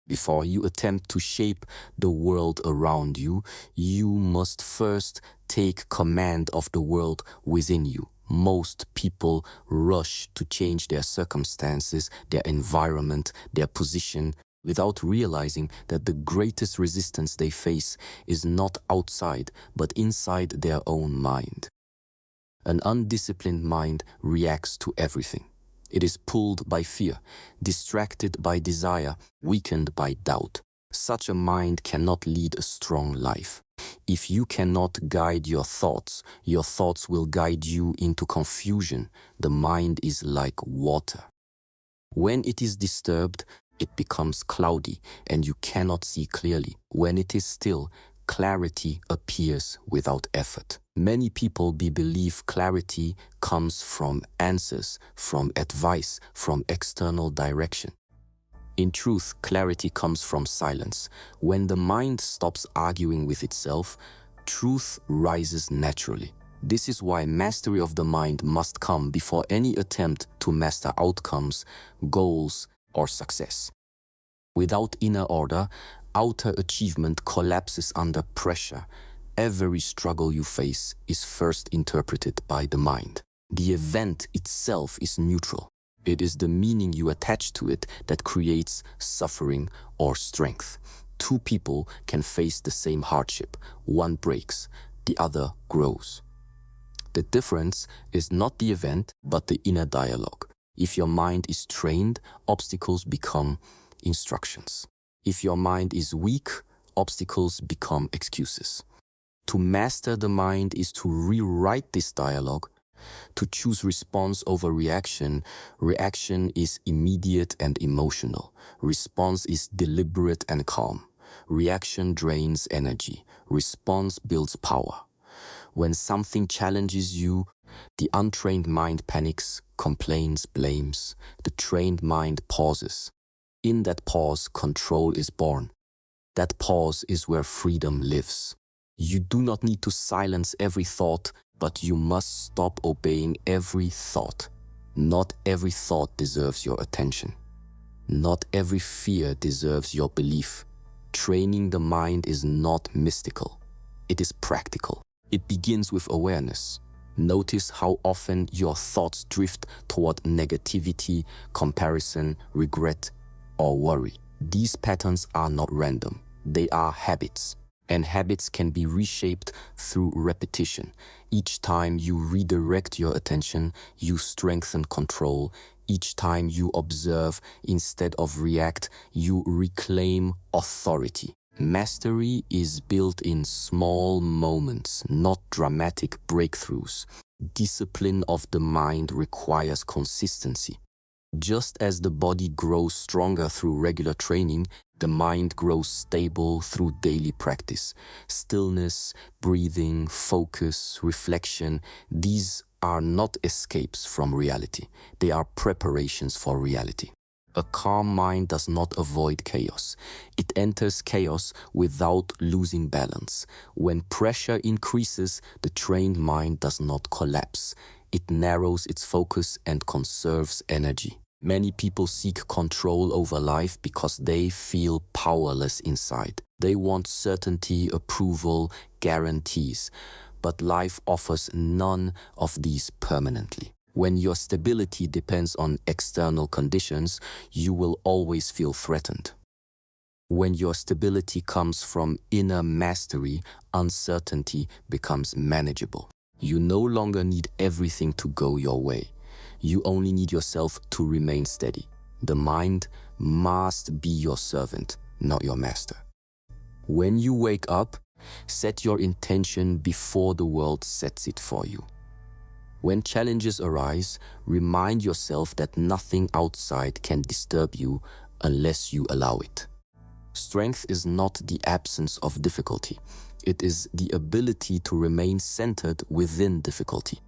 Before you attempt to shape the world around you, you must first take command of the world within you. Most people rush to change their circumstances, their environment, their position, without realizing that the greatest resistance they face is not outside, but inside their own mind. An undisciplined mind reacts to everything. It is pulled by fear, distracted by desire, weakened by doubt. Such a mind cannot lead a strong life. If you cannot guide your thoughts will guide you into confusion. The mind is like water. When it is disturbed, it becomes cloudy and you cannot see clearly. When it is still, clarity appears without effort. Many people believe clarity comes from answers, from advice, from external direction. In truth, clarity comes from silence. When the mind stops arguing with itself, truth rises naturally. This is why mastery of the mind must come before any attempt to master outcomes, goals, or success. Without inner order, outer achievement collapses under pressure. Every struggle you face is first interpreted by the mind. The event itself is neutral. It is the meaning you attach to it that creates suffering or strength. Two people can face the same hardship. One breaks, the other grows. The difference is not the event, but the inner dialogue. If your mind is trained, obstacles become instructions. If your mind is weak, obstacles become excuses. To master the mind is to rewrite this dialogue, to choose response over reaction. Reaction is immediate and emotional. Response is deliberate and calm. Reaction drains energy. Response builds power. When something challenges you, the untrained mind panics, complains, blames. The trained mind pauses. In that pause, control is born. That pause is where freedom lives. You do not need to silence every thought, but you must stop obeying every thought. Not every thought deserves your attention. Not every fear deserves your belief. Training the mind is not mystical. It is practical. It begins with awareness. Notice how often your thoughts drift toward negativity, comparison, regret, or worry. These patterns are not random. They are habits. And habits can be reshaped through repetition. Each time you redirect your attention, you strengthen control. Each time you observe instead of react, you reclaim authority. Mastery is built in small moments, not dramatic breakthroughs. Discipline of the mind requires consistency. Just as the body grows stronger through regular training, the mind grows stable through daily practice. Stillness, breathing, focus, reflection, these are not escapes from reality. They are preparations for reality. A calm mind does not avoid chaos. It enters chaos without losing balance. When pressure increases, the trained mind does not collapse. It narrows its focus and conserves energy. Many people seek control over life because they feel powerless inside. They want certainty, approval, guarantees. But life offers none of these permanently. When your stability depends on external conditions, you will always feel threatened. When your stability comes from inner mastery, uncertainty becomes manageable. You no longer need everything to go your way. You only need yourself to remain steady. The mind must be your servant, not your master. When you wake up, set your intention before the world sets it for you. When challenges arise, remind yourself that nothing outside can disturb you unless you allow it. Strength is not the absence of difficulty. It is the ability to remain centered within difficulty.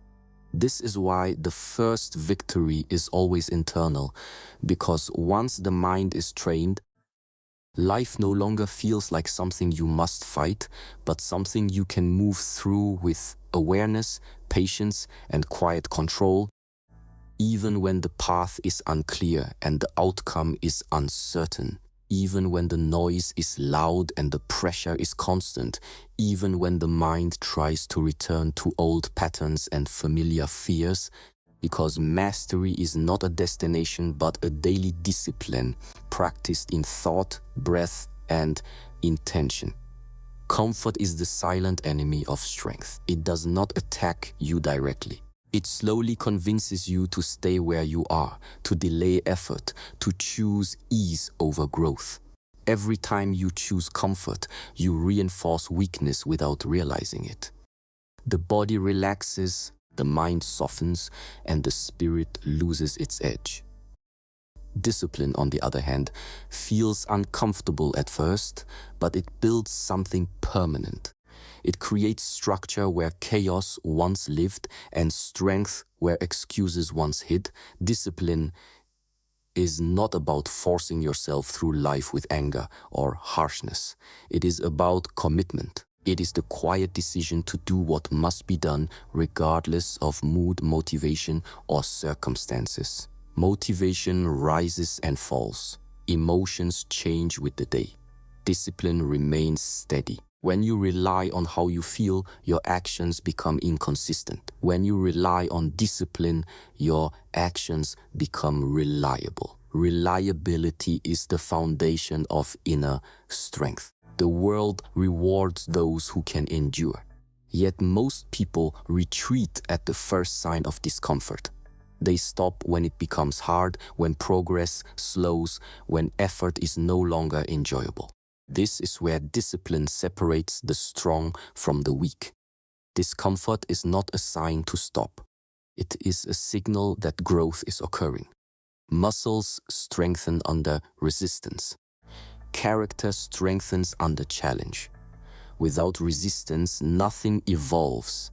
This is why the first victory is always internal, because once the mind is trained, life no longer feels like something you must fight, but something you can move through with awareness, patience, and quiet control, even when the path is unclear and the outcome is uncertain. even when the noise is loud and the pressure is constant, even when the mind tries to return to old patterns and familiar fears, because mastery is not a destination but a daily discipline practiced in thought, breath, and intention. Comfort is the silent enemy of strength. It does not attack you directly. It slowly convinces you to stay where you are, to delay effort, to choose ease over growth. Every time you choose comfort, you reinforce weakness without realizing it. The body relaxes, the mind softens, and the spirit loses its edge. Discipline, on the other hand, feels uncomfortable at first, but it builds something permanent. It creates structure where chaos once lived and strength where excuses once hid. Discipline is not about forcing yourself through life with anger or harshness. It is about commitment. It is the quiet decision to do what must be done regardless of mood, motivation, or circumstances. Motivation rises and falls. Emotions change with the day. Discipline remains steady. When you rely on how you feel, your actions become inconsistent. When you rely on discipline, your actions become reliable. Reliability is the foundation of inner strength. The world rewards those who can endure. Yet most people retreat at the first sign of discomfort. They stop when it becomes hard, when progress slows, when effort is no longer enjoyable. This is where discipline separates the strong from the weak. Discomfort is not a sign to stop. It is a signal that growth is occurring. Muscles strengthen under resistance. Character strengthens under challenge. Without resistance, nothing evolves.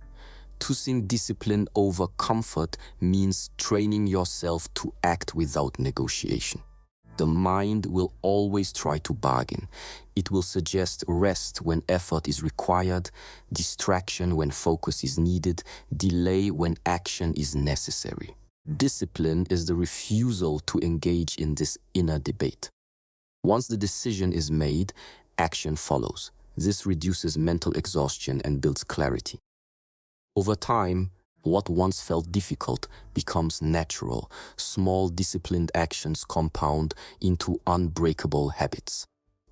Choosing discipline over comfort means training yourself to act without negotiation. The mind will always try to bargain. It will suggest rest when effort is required, distraction when focus is needed, delay when action is necessary. Discipline is the refusal to engage in this inner debate. Once the decision is made, action follows. This reduces mental exhaustion and builds clarity. Over time, what once felt difficult becomes natural. Small disciplined actions compound into unbreakable habits.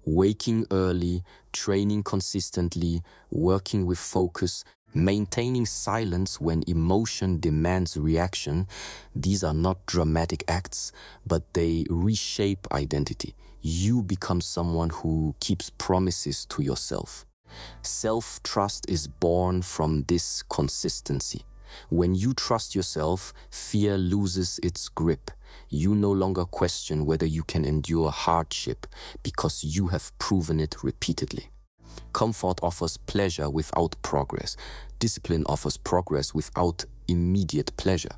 Waking early, training consistently, working with focus, maintaining silence when emotion demands reaction, these are not dramatic acts, but they reshape identity. You become someone who keeps promises to yourself. Self-trust is born from this consistency. When you trust yourself, fear loses its grip. You no longer question whether you can endure hardship because you have proven it repeatedly. Comfort offers pleasure without progress. Discipline offers progress without immediate pleasure.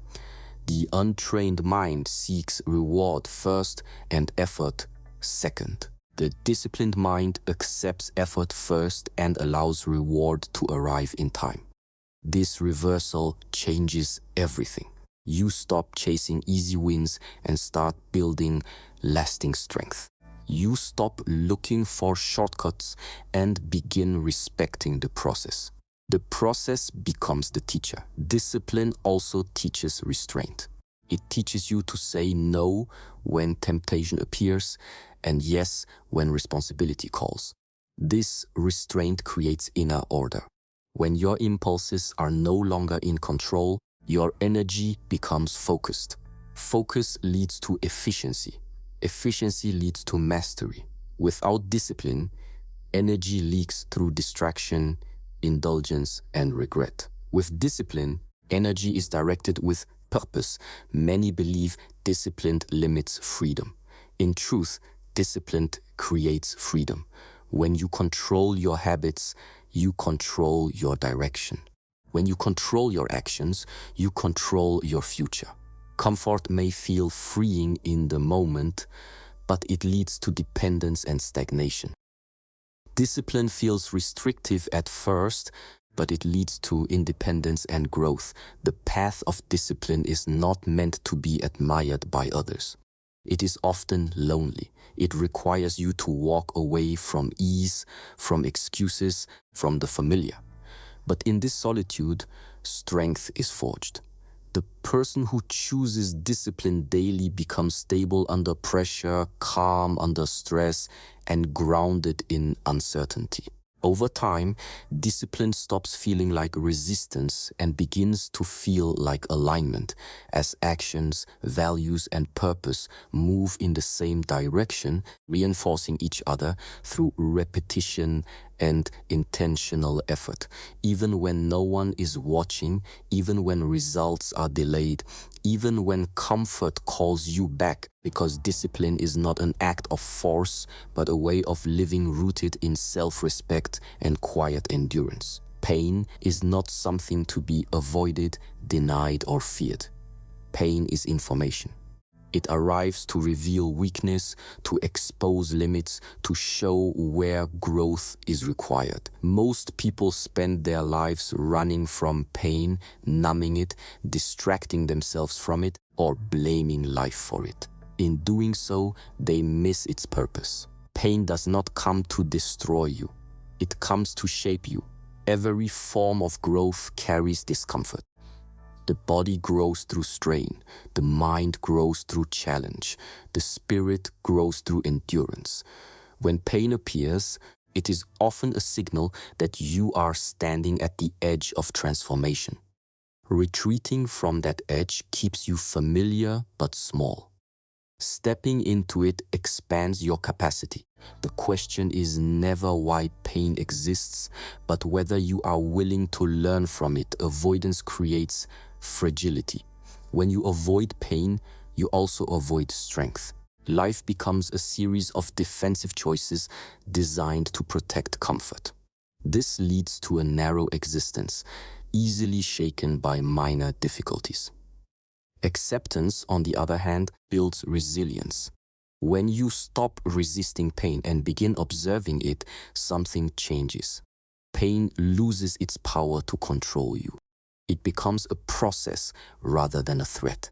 The untrained mind seeks reward first and effort second. The disciplined mind accepts effort first and allows reward to arrive in time. This reversal changes everything. You stop chasing easy wins and start building lasting strength. You stop looking for shortcuts and begin respecting the process. The process becomes the teacher. Discipline also teaches restraint. It teaches you to say no when temptation appears and yes when responsibility calls. This restraint creates inner order. When your impulses are no longer in control, your energy becomes focused. Focus leads to efficiency. Efficiency leads to mastery. Without discipline, energy leaks through distraction, indulgence, and regret. With discipline, energy is directed with purpose. Many believe discipline limits freedom. In truth, discipline creates freedom. When you control your habits, you control your direction. When you control your actions, you control your future. Comfort may feel freeing in the moment, but it leads to dependence and stagnation. Discipline feels restrictive at first, but it leads to independence and growth. The path of discipline is not meant to be admired by others. It is often lonely. It requires you to walk away from ease, from excuses, from the familiar. But in this solitude, strength is forged. The person who chooses discipline daily becomes stable under pressure, calm under stress, and grounded in uncertainty. Over time, discipline stops feeling like resistance and begins to feel like alignment, as actions, values, and purpose move in the same direction, reinforcing each other through repetition and intentional effort. Even when no one is watching, even when results are delayed, even when comfort calls you back, because discipline is not an act of force, but a way of living rooted in self-respect and quiet endurance. Pain is not something to be avoided, denied, or feared. Pain is information. It arrives to reveal weakness, to expose limits, to show where growth is required. Most people spend their lives running from pain, numbing it, distracting themselves from it, or blaming life for it. In doing so, they miss its purpose. Pain does not come to destroy you. It comes to shape you. Every form of growth carries discomfort. The body grows through strain, the mind grows through challenge, the spirit grows through endurance. When pain appears, it is often a signal that you are standing at the edge of transformation. Retreating from that edge keeps you familiar but small. Stepping into it expands your capacity. The question is never why pain exists, but whether you are willing to learn from it. Avoidance creates fragility. When you avoid pain, you also avoid strength. Life becomes a series of defensive choices designed to protect comfort. This leads to a narrow existence, easily shaken by minor difficulties. Acceptance, on the other hand, builds resilience. When you stop resisting pain and begin observing it, something changes. Pain loses its power to control you. It becomes a process rather than a threat.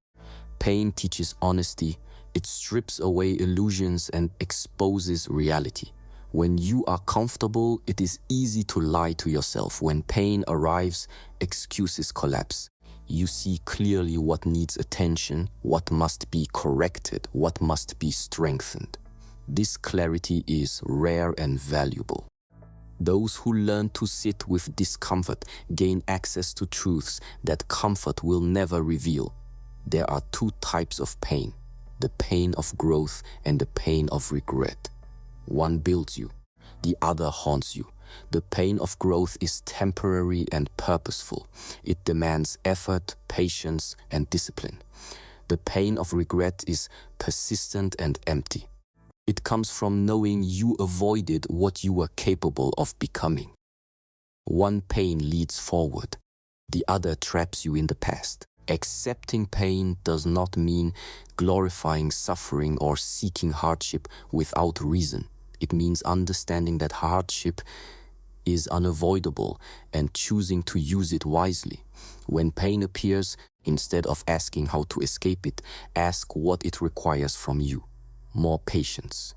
Pain teaches honesty. It strips away illusions and exposes reality. When you are comfortable, it is easy to lie to yourself. When pain arrives, excuses collapse. You see clearly what needs attention, what must be corrected, what must be strengthened. This clarity is rare and valuable. Those who learn to sit with discomfort gain access to truths that comfort will never reveal. There are two types of pain: the pain of growth and the pain of regret. One builds you, the other haunts you. The pain of growth is temporary and purposeful. It demands effort, patience, and discipline. The pain of regret is persistent and empty. It comes from knowing you avoided what you were capable of becoming. One pain leads forward, the other traps you in the past. Accepting pain does not mean glorifying suffering or seeking hardship without reason. It means understanding that hardship is unavoidable and choosing to use it wisely. When pain appears, instead of asking how to escape it, ask what it requires from you. More patience,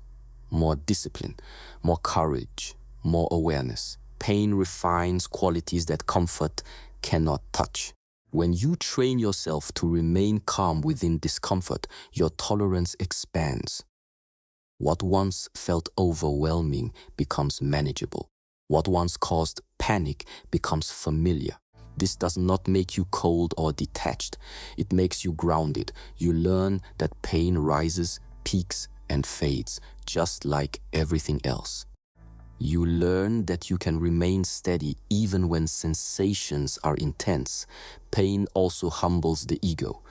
more discipline, more courage, more awareness. Pain refines qualities that comfort cannot touch. When you train yourself to remain calm within discomfort, your tolerance expands. What once felt overwhelming becomes manageable. What once caused panic becomes familiar. This does not make you cold or detached. It makes you grounded. You learn that pain rises, peaks, and fades, just like everything else. You learn that you can remain steady even when sensations are intense. Pain also humbles the ego.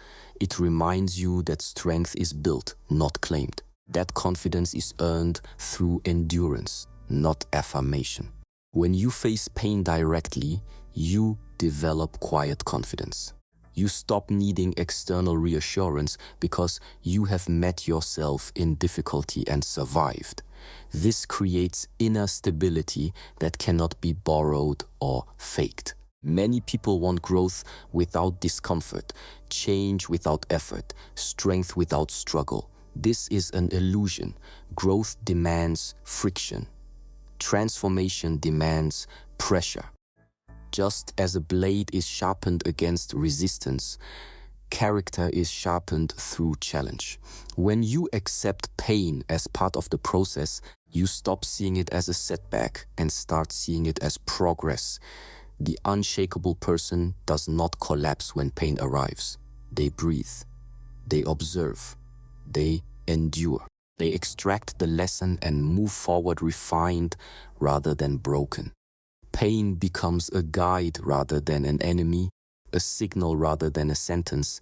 It reminds you that strength is built, not claimed. That confidence is earned through endurance, not affirmation. When you face pain directly, you develop quiet confidence. You stop needing external reassurance because you have met yourself in difficulty and survived. This creates inner stability that cannot be borrowed or faked. Many people want growth without discomfort, change without effort, strength without struggle. This is an illusion. Growth demands friction. Transformation demands pressure. Just as a blade is sharpened against resistance, character is sharpened through challenge. When you accept pain as part of the process, you stop seeing it as a setback and start seeing it as progress. The unshakable person does not collapse when pain arrives. They breathe. They observe. They endure. They extract the lesson and move forward refined rather than broken. Pain becomes a guide rather than an enemy, a signal rather than a sentence,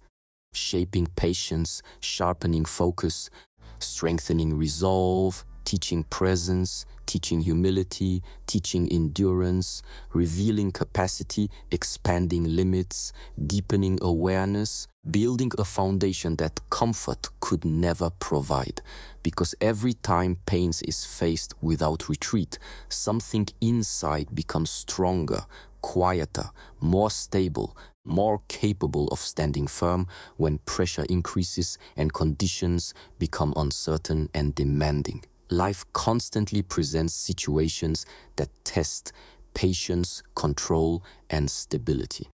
shaping patience, sharpening focus, strengthening resolve, teaching presence, teaching humility, teaching endurance, revealing capacity, expanding limits, deepening awareness, building a foundation that comfort could never provide. Because every time pain is faced without retreat, something inside becomes stronger, quieter, more stable, more capable of standing firm when pressure increases and conditions become uncertain and demanding. Life constantly presents situations that test patience, control, and stability.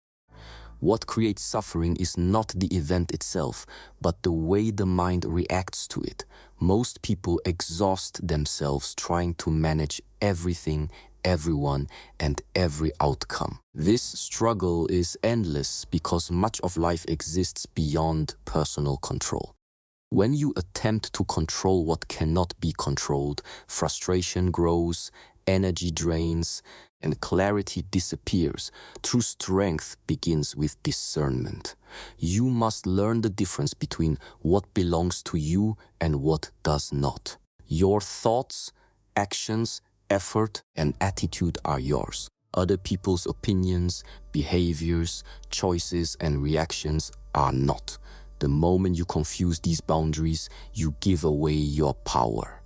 What creates suffering is not the event itself, but the way the mind reacts to it. Most people exhaust themselves trying to manage everything, everyone, and every outcome. This struggle is endless because much of life exists beyond personal control. When you attempt to control what cannot be controlled, frustration grows, energy drains, and clarity disappears. True strength begins with discernment. You must learn the difference between what belongs to you and what does not. Your thoughts, actions, effort, and attitude are yours. Other people's opinions, behaviors, choices, and reactions are not. The moment you confuse these boundaries, you give away your power.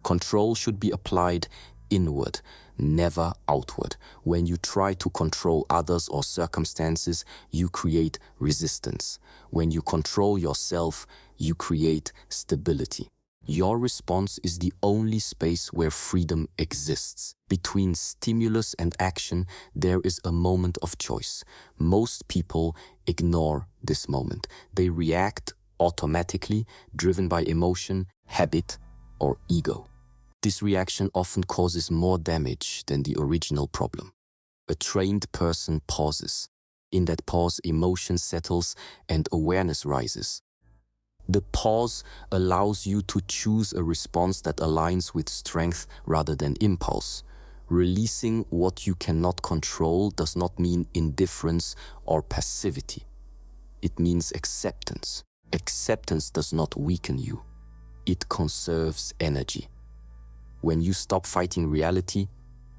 Control should be applied inward, never outward. When you try to control others or circumstances, you create resistance. When you control yourself, you create stability. Your response is the only space where freedom exists. Between stimulus and action, there is a moment of choice. Most people ignore this moment. They react automatically, driven by emotion, habit, or ego. This reaction often causes more damage than the original problem. A trained person pauses. In that pause, emotion settles and awareness rises. The pause allows you to choose a response that aligns with strength rather than impulse. Releasing what you cannot control does not mean indifference or passivity. It means acceptance. Acceptance does not weaken you. It conserves energy. When you stop fighting reality,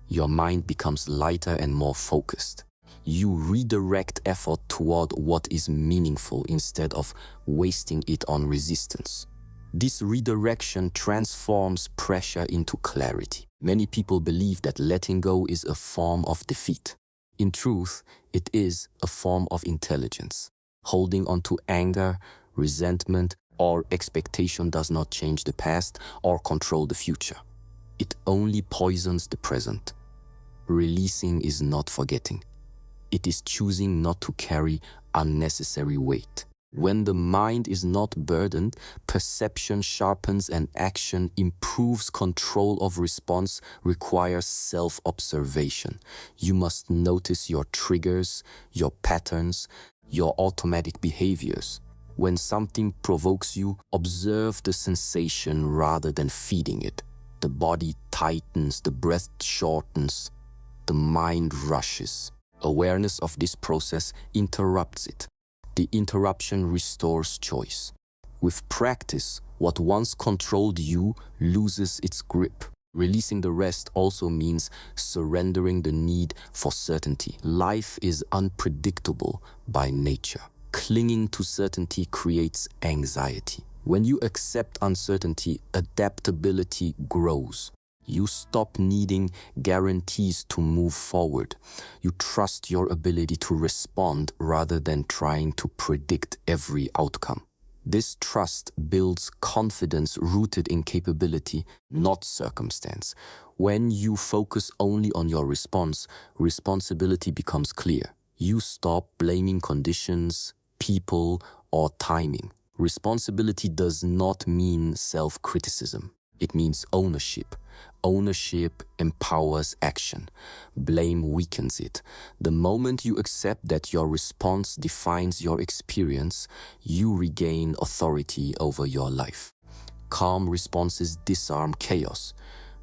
your mind becomes lighter and more focused. You redirect effort toward what is meaningful instead of wasting it on resistance. This redirection transforms pressure into clarity. Many people believe that letting go is a form of defeat. In truth, it is a form of intelligence. Holding on to anger, resentment, or expectation does not change the past or control the future. It only poisons the present. Releasing is not forgetting. It is choosing not to carry unnecessary weight. When the mind is not burdened, perception sharpens and action improves. Control of response requires self-observation. You must notice your triggers, your patterns, your automatic behaviors. When something provokes you, observe the sensation rather than feeding it. The body tightens, the breath shortens, the mind rushes. Awareness of this process interrupts it. The interruption restores choice. With practice, what once controlled you loses its grip. Releasing the rest also means surrendering the need for certainty. Life is unpredictable by nature. Clinging to certainty creates anxiety. When you accept uncertainty, adaptability grows. You stop needing guarantees to move forward. You trust your ability to respond rather than trying to predict every outcome. This trust builds confidence rooted in capability, not circumstance. When you focus only on your response, responsibility becomes clear. You stop blaming conditions, people, or timing. Responsibility does not mean self-criticism. It means ownership. Ownership empowers action. Blame weakens it. The moment you accept that your response defines your experience, you regain authority over your life. Calm responses disarm chaos.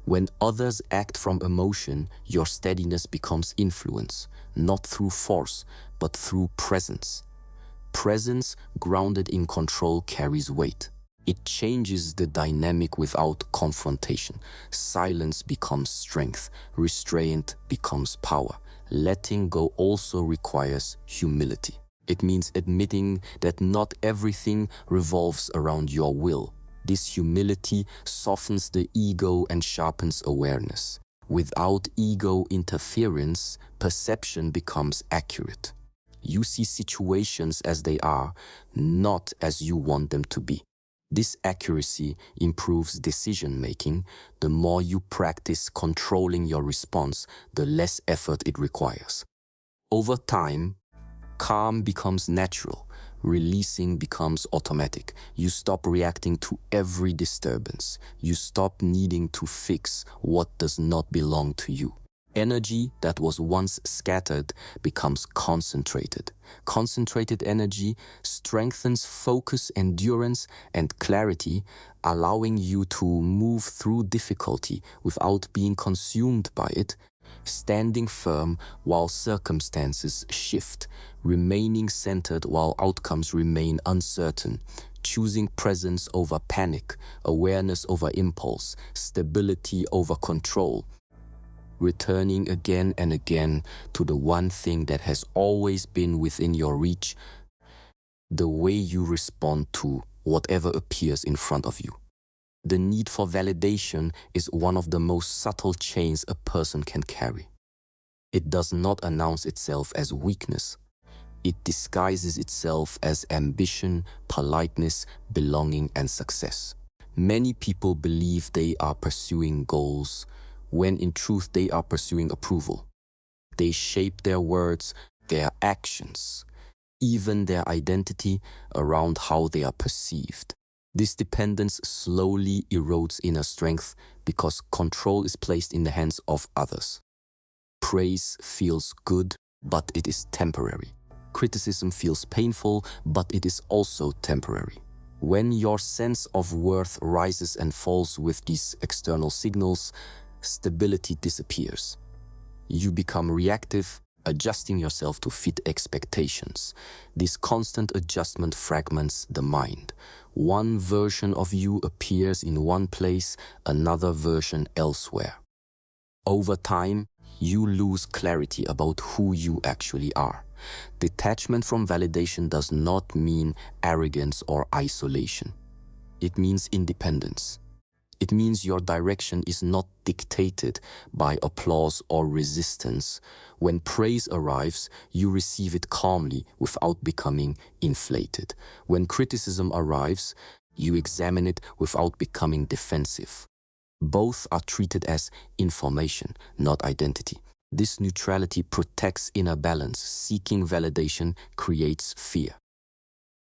When others act from emotion, your steadiness becomes influence, not through force, but through presence. Presence grounded in control carries weight. It changes the dynamic without confrontation. Silence becomes strength. Restraint becomes power. Letting go also requires humility. It means admitting that not everything revolves around your will. This humility softens the ego and sharpens awareness. Without ego interference, perception becomes accurate. You see situations as they are, not as you want them to be. This accuracy improves decision-making. The more you practice controlling your response, the less effort it requires. Over time, calm becomes natural. Releasing becomes automatic. You stop reacting to every disturbance. You stop needing to fix what does not belong to you. Energy that was once scattered becomes concentrated. Concentrated energy strengthens focus, endurance, and clarity, allowing you to move through difficulty without being consumed by it, standing firm while circumstances shift, remaining centered while outcomes remain uncertain, choosing presence over panic, awareness over impulse, stability over control. Returning again and again to the one thing that has always been within your reach, the way you respond to whatever appears in front of you. The need for validation is one of the most subtle chains a person can carry. It does not announce itself as weakness. It disguises itself as ambition, politeness, belonging, and success. Many people believe they are pursuing goals, when in truth they are pursuing approval. They shape their words, their actions, even their identity around how they are perceived. This dependence slowly erodes inner strength because control is placed in the hands of others. Praise feels good, but it is temporary. Criticism feels painful, but it is also temporary. When your sense of worth rises and falls with these external signals, stability disappears. You become reactive, adjusting yourself to fit expectations. This constant adjustment fragments the mind. One version of you appears in one place, another version elsewhere. Over time, you lose clarity about who you actually are. Detachment from validation does not mean arrogance or isolation. It means independence. It means your direction is not dictated by applause or resistance. When praise arrives, you receive it calmly without becoming inflated. When criticism arrives, you examine it without becoming defensive. Both are treated as information, not identity. This neutrality protects inner balance. Seeking validation creates fear.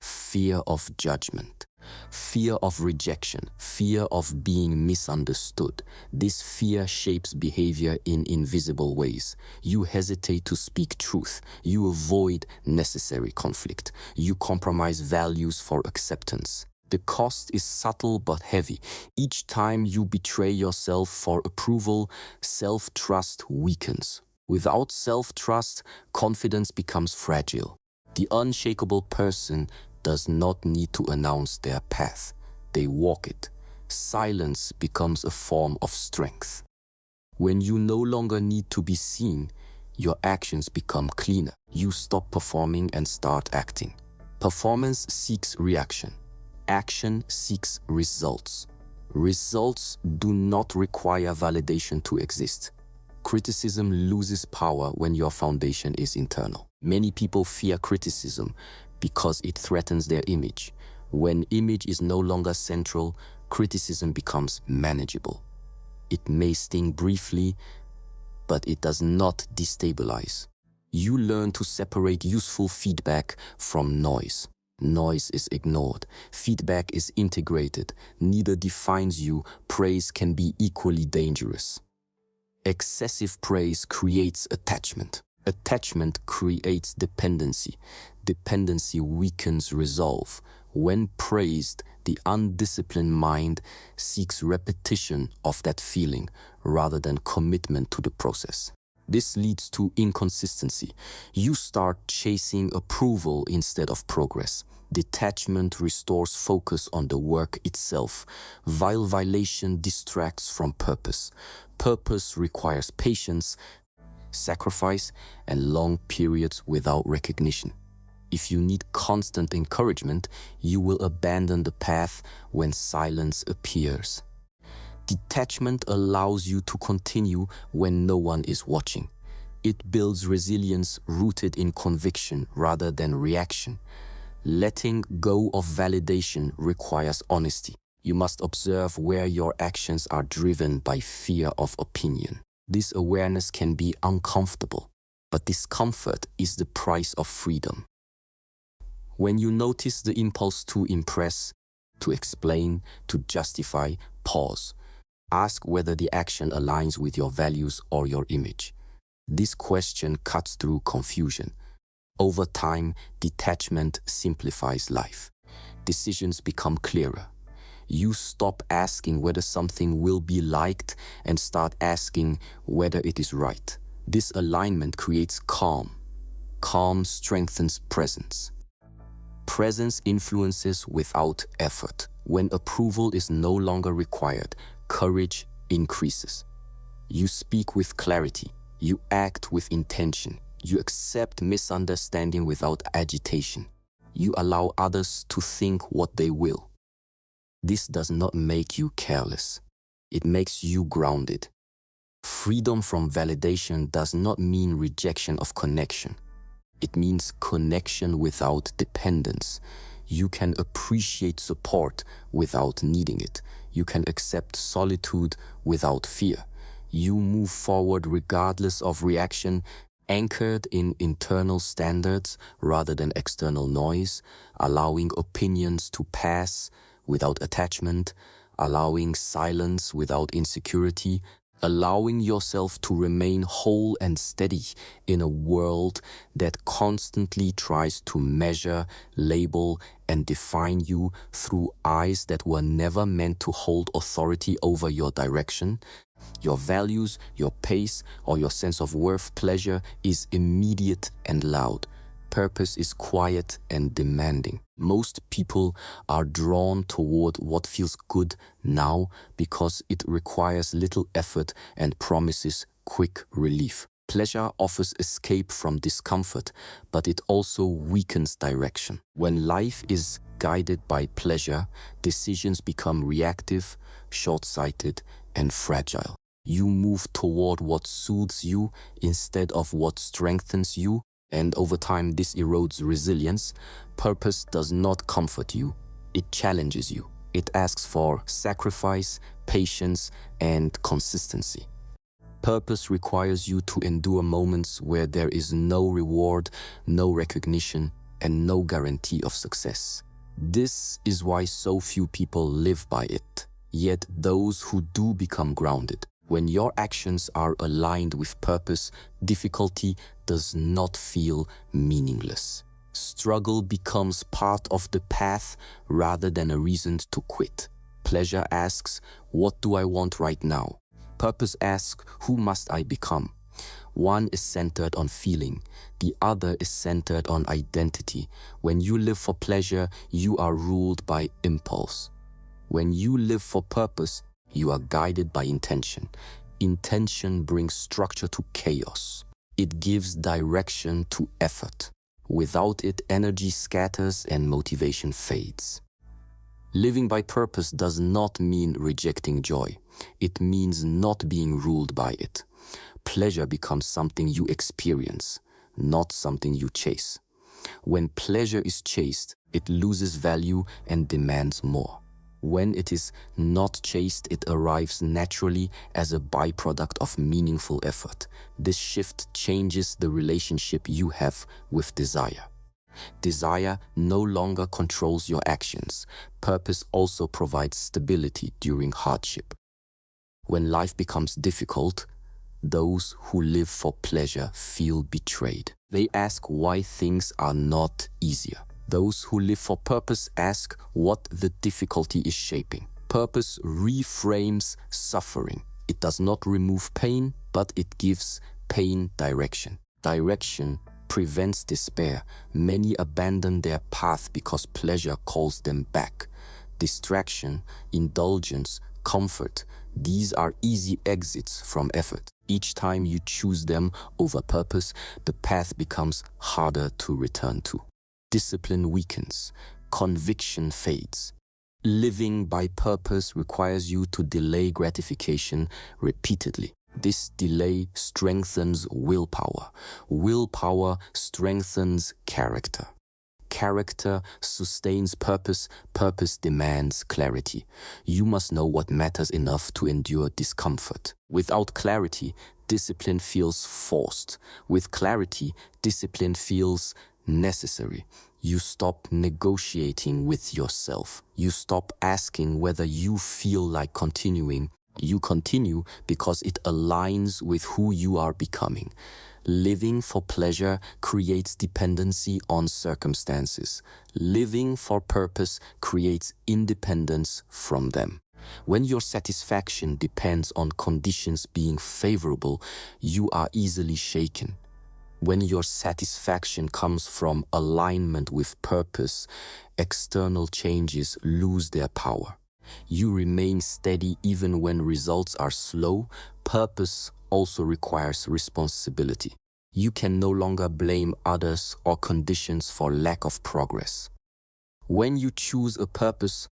Fear of judgment. Fear of rejection, fear of being misunderstood. This fear shapes behavior in invisible ways. You hesitate to speak truth. You avoid necessary conflict. You compromise values for acceptance. The cost is subtle but heavy. Each time you betray yourself for approval, self-trust weakens. Without self-trust, confidence becomes fragile. The unshakable person does not need to announce their path. They walk it. Silence becomes a form of strength. When you no longer need to be seen, your actions become cleaner. You stop performing and start acting. Performance seeks reaction. Action seeks results. Results do not require validation to exist. Criticism loses power when your foundation is internal. Many people fear criticism because it threatens their image. When image is no longer central, criticism becomes manageable. It may sting briefly, but it does not destabilize. You learn to separate useful feedback from noise. Noise is ignored. Feedback is integrated. Neither defines you. Praise can be equally dangerous. Excessive praise creates attachment. Attachment creates dependency. Dependency weakens resolve. When praised, the undisciplined mind seeks repetition of that feeling rather than commitment to the process. This leads to inconsistency. You start chasing approval instead of progress. Detachment restores focus on the work itself, while violation distracts from purpose. Purpose requires patience, sacrifice, and long periods without recognition. If you need constant encouragement, you will abandon the path when silence appears. Detachment allows you to continue when no one is watching. It builds resilience rooted in conviction rather than reaction. Letting go of validation requires honesty. You must observe where your actions are driven by fear of opinion. This awareness can be uncomfortable, but discomfort is the price of freedom. When you notice the impulse to impress, to explain, to justify, pause. Ask whether the action aligns with your values or your image. This question cuts through confusion. Over time, detachment simplifies life. Decisions become clearer. You stop asking whether something will be liked and start asking whether it is right. This alignment creates calm. Calm strengthens presence. Presence influences without effort. When approval is no longer required, courage increases. You speak with clarity. You act with intention. You accept misunderstanding without agitation. You allow others to think what they will. This does not make you careless. It makes you grounded. Freedom from validation does not mean rejection of connection. It means connection without dependence. You can appreciate support without needing it. You can accept solitude without fear. You move forward regardless of reaction, anchored in internal standards rather than external noise, allowing opinions to pass without attachment, allowing silence without insecurity, allowing yourself to remain whole and steady in a world that constantly tries to measure, label, and define you through eyes that were never meant to hold authority over your direction. Your values, your pace, or your sense of worth. Pleasure is immediate and loud. Purpose is quiet and demanding. Most people are drawn toward what feels good now because it requires little effort and promises quick relief. Pleasure offers escape from discomfort, but it also weakens direction. When life is guided by pleasure, decisions become reactive, short-sighted, and fragile. You move toward what soothes you instead of what strengthens you, and over time this erodes resilience. Purpose does not comfort you, it challenges you. It asks for sacrifice, patience, and consistency. Purpose requires you to endure moments where there is no reward, no recognition, and no guarantee of success. This is why so few people live by it. Yet those who do become grounded. When your actions are aligned with purpose, difficulty does not feel meaningless. Struggle becomes part of the path rather than a reason to quit. Pleasure asks, what do I want right now? Purpose asks, who must I become? One is centered on feeling, the other is centered on identity. When you live for pleasure, you are ruled by impulse. When you live for purpose, you are guided by intention. Intention brings structure to chaos. It gives direction to effort. Without it, energy scatters and motivation fades. Living by purpose does not mean rejecting joy. It means not being ruled by it. Pleasure becomes something you experience, not something you chase. When pleasure is chased, it loses value and demands more. When it is not chased, it arrives naturally as a byproduct of meaningful effort. This shift changes the relationship you have with desire. Desire no longer controls your actions. Purpose also provides stability during hardship. When life becomes difficult, those who live for pleasure feel betrayed. They ask why things are not easier. Those who live for purpose ask what the difficulty is shaping. Purpose reframes suffering. It does not remove pain, but it gives pain direction. Direction prevents despair. Many abandon their path because pleasure calls them back. Distraction, indulgence, comfort, these are easy exits from effort. Each time you choose them over purpose, the path becomes harder to return to. Discipline weakens, conviction fades. Living by purpose requires you to delay gratification repeatedly. This delay strengthens willpower. Willpower strengthens character. Character sustains purpose. Purpose demands clarity. You must know what matters enough to endure discomfort. Without clarity, discipline feels forced. With clarity, discipline feels necessary. You stop negotiating with yourself. You stop asking whether you feel like continuing. You continue because it aligns with who you are becoming. Living for pleasure creates dependency on circumstances. Living for purpose creates independence from them. When your satisfaction depends on conditions being favorable, you are easily shaken. When your satisfaction comes from alignment with purpose, external changes lose their power. You remain steady even when results are slow. Purpose also requires responsibility. You can no longer blame others or conditions for lack of progress. When you choose a purpose,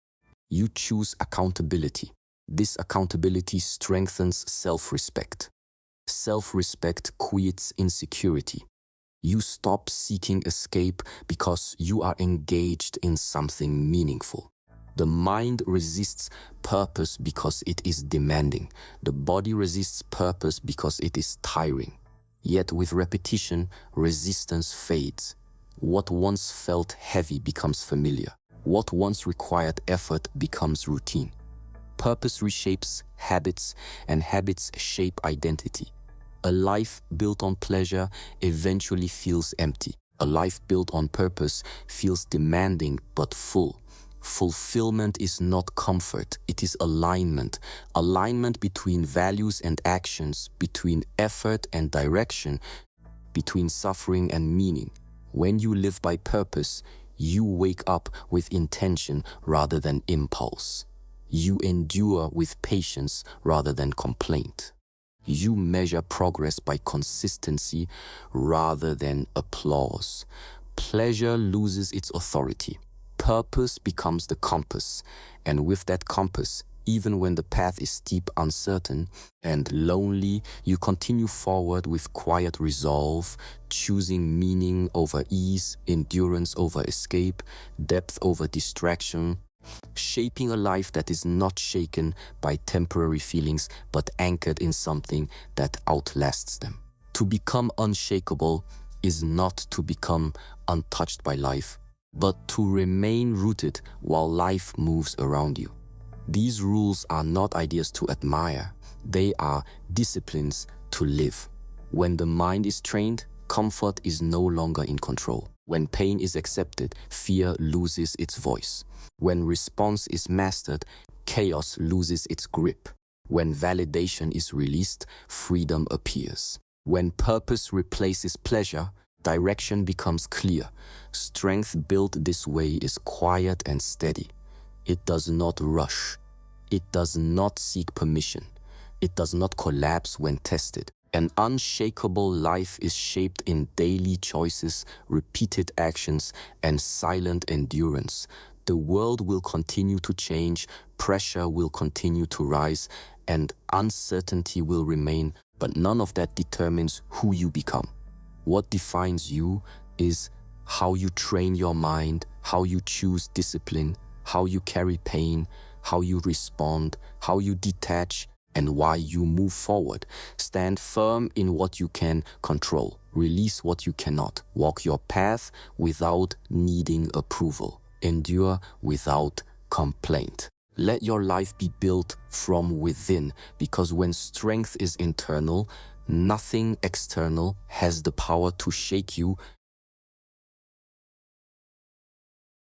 you choose accountability. This accountability strengthens self-respect. Self-respect quits insecurity. You stop seeking escape because you are engaged in something meaningful. The mind resists purpose because it is demanding. The body resists purpose because it is tiring. Yet with repetition, resistance fades. What once felt heavy becomes familiar. What once required effort becomes routine. Purpose reshapes habits, and habits shape identity. A life built on pleasure eventually feels empty. A life built on purpose feels demanding but full. Fulfillment is not comfort, it is alignment. Alignment between values and actions, between effort and direction, between suffering and meaning. When you live by purpose, you wake up with intention rather than impulse. You endure with patience rather than complaint. You measure progress by consistency rather than applause. Pleasure loses its authority. Purpose becomes the compass, and with that compass, even when the path is steep, uncertain, and lonely, you continue forward with quiet resolve, choosing meaning over ease, endurance over escape, depth over distraction, shaping a life that is not shaken by temporary feelings but anchored in something that outlasts them. To become unshakable is not to become untouched by life, but to remain rooted while life moves around you. These rules are not ideas to admire, they are disciplines to live. When the mind is trained, comfort is no longer in control. When pain is accepted, fear loses its voice. When response is mastered, chaos loses its grip. When validation is released, freedom appears. When purpose replaces pleasure, direction becomes clear. Strength built this way is quiet and steady. It does not rush. It does not seek permission. It does not collapse when tested. An unshakable life is shaped in daily choices, repeated actions, and silent endurance. The world will continue to change, pressure will continue to rise, and uncertainty will remain, but none of that determines who you become. What defines you is how you train your mind, how you choose discipline, how you carry pain, how you respond, how you detach, and why you move forward. Stand firm in what you can control. Release what you cannot. Walk your path without needing approval. Endure without complaint. Let your life be built from within, because when strength is internal, nothing external has the power to shake you